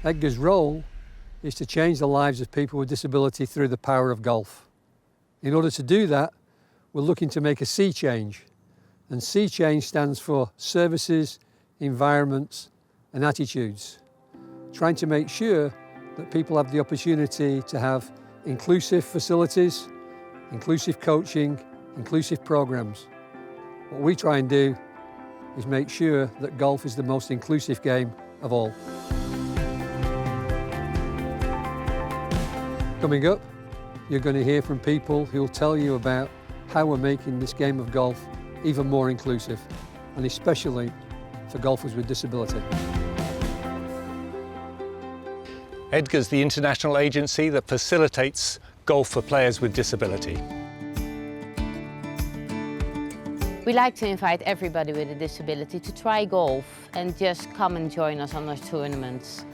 EDGA's role is to change the lives of people with disability through the power of golf. In order to do that, we're looking to make a sea change. And sea change stands for services, environments and attitudes. Trying to make sure that people have the opportunity to have inclusive facilities, inclusive coaching, inclusive programs. What we try and do is make sure that golf is the most inclusive game of all. Coming up, you're going to hear from people who will tell you about how we're making this game of golf even more inclusive, and especially for golfers with disability. EDGA is the international agency that facilitates golf for players with disability. We like to invite everybody with a disability to try golf and just come and join us on our tournaments.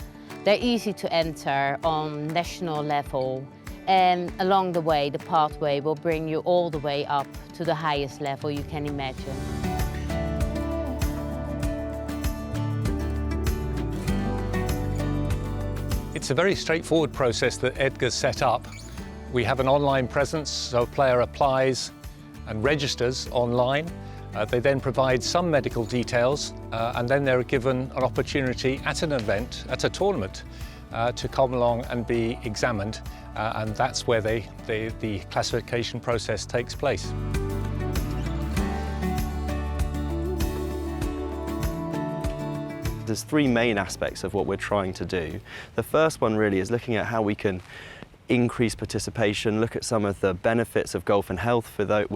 They're easy to enter on national level, and along the way, the pathway will bring you all the way up to the highest level you can imagine. It's a very straightforward process that EDGA's set up. We have an online presence, so a player applies and registers online. They then provide some medical details and then they're given an opportunity at an event, at a tournament, to come along and be examined, and that's where the classification process takes place. There's three main aspects of what we're trying to do. The first one really is looking at how we can increase participation, look at some of the benefits of golf and health for those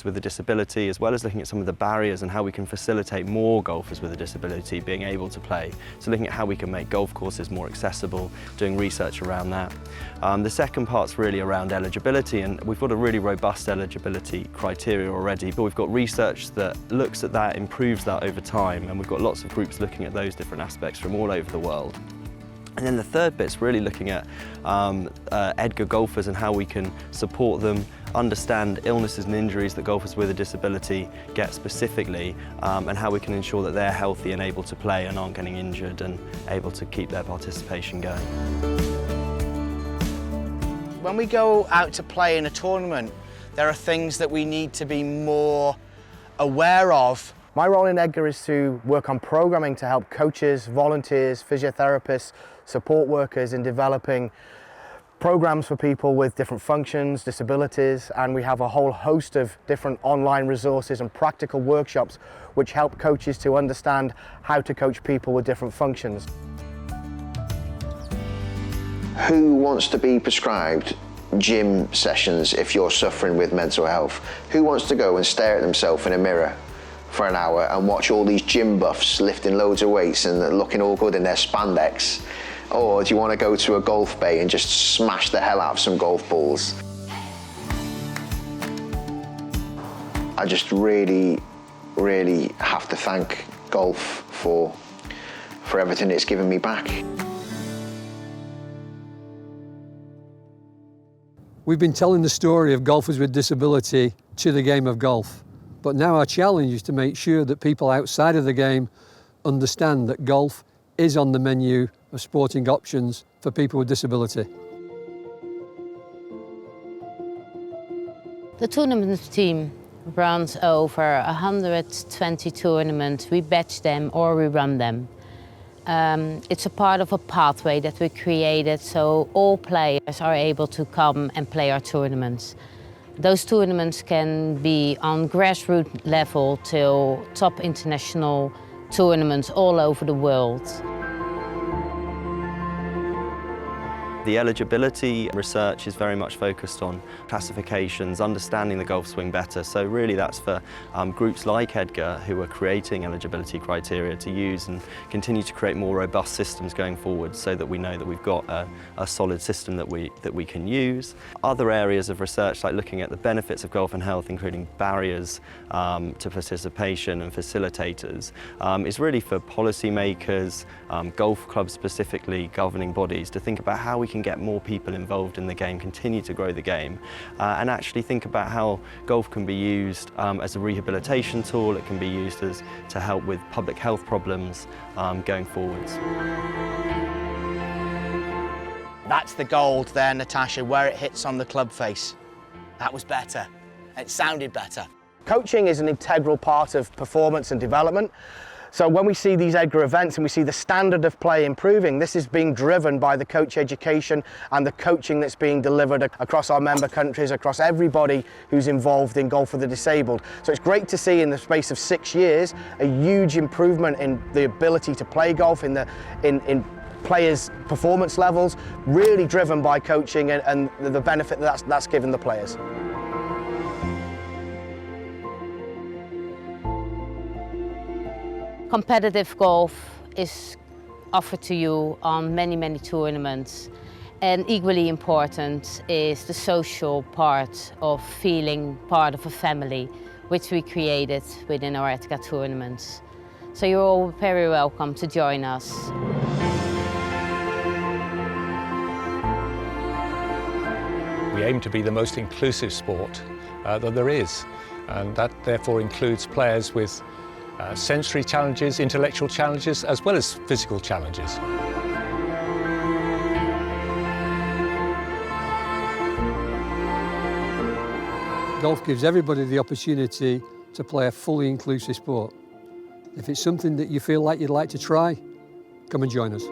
with a disability, as well as looking at some of the barriers and how we can facilitate more golfers with a disability being able to play. So looking at how we can make golf courses more accessible, doing research around that. The second part's really around eligibility, and we've got a really robust eligibility criteria already, but we've got research that looks at that, improves that over time, and we've got lots of groups looking at those different aspects from all over the world. And then the third bit's really looking at EDGA golfers and how we can support them, understand illnesses and injuries that golfers with a disability get specifically, and how we can ensure that they're healthy and able to play and aren't getting injured and able to keep their participation going. When we go out to play in a tournament, there are things that we need to be more aware of. My role in EDGA is to work on programming to help coaches, volunteers, physiotherapists, support workers in developing programs for people with different functions, disabilities, and we have a whole host of different online resources and practical workshops which help coaches to understand how to coach people with different functions. Who wants to be prescribed gym sessions if you're suffering with mental health? Who wants to go and stare at themselves in a mirror for an hour and watch all these gym buffs lifting loads of weights and looking all good in their spandex? Or do you want to go to a golf bay and just smash the hell out of some golf balls? I just really have to thank golf for everything it's given me back. We've been telling the story of golfers with disability to the game of golf, but now our challenge is to make sure that people outside of the game understand that golf is on the menu of sporting options for people with disability. The tournament team runs over 120 tournaments. We batch them or we run them. It's a part of a pathway that we created so all players are able to come and play our tournaments. Those tournaments can be on grassroots level till top international tournaments all over the world. The eligibility research is very much focused on classifications, understanding the golf swing better. So really that's for groups like EDGA who are creating eligibility criteria to use and continue to create more robust systems going forward so that we know that we've got a solid system that we can use. Other areas of research like looking at the benefits of golf and health, including barriers to participation and facilitators, is really for policymakers, golf clubs specifically, governing bodies to think about how we can get more people involved in the game, continue to grow the game, and actually think about how golf can be used as a rehabilitation tool. It can be used to help with public health problems going forwards. That's the gold there, Natasha, where it hits on the club face. That was better. It sounded better. Coaching is an integral part of performance and development. So when we see these EDGA events and we see the standard of play improving, this is being driven by the coach education and the coaching that's being delivered across our member countries, across everybody who's involved in Golf for the Disabled. So it's great to see in the space of 6 years a huge improvement in the ability to play golf, in players' performance levels, really driven by coaching and the benefit that's given the players. Competitive golf is offered to you on many, many tournaments. And equally important is the social part of feeling part of a family, which we created within our EDGA tournaments. So you're all very welcome to join us. We aim to be the most inclusive sport that there is, and that therefore includes players with sensory challenges, intellectual challenges, as well as physical challenges. Golf gives everybody the opportunity to play a fully inclusive sport. If it's something that you feel like you'd like to try, come and join us.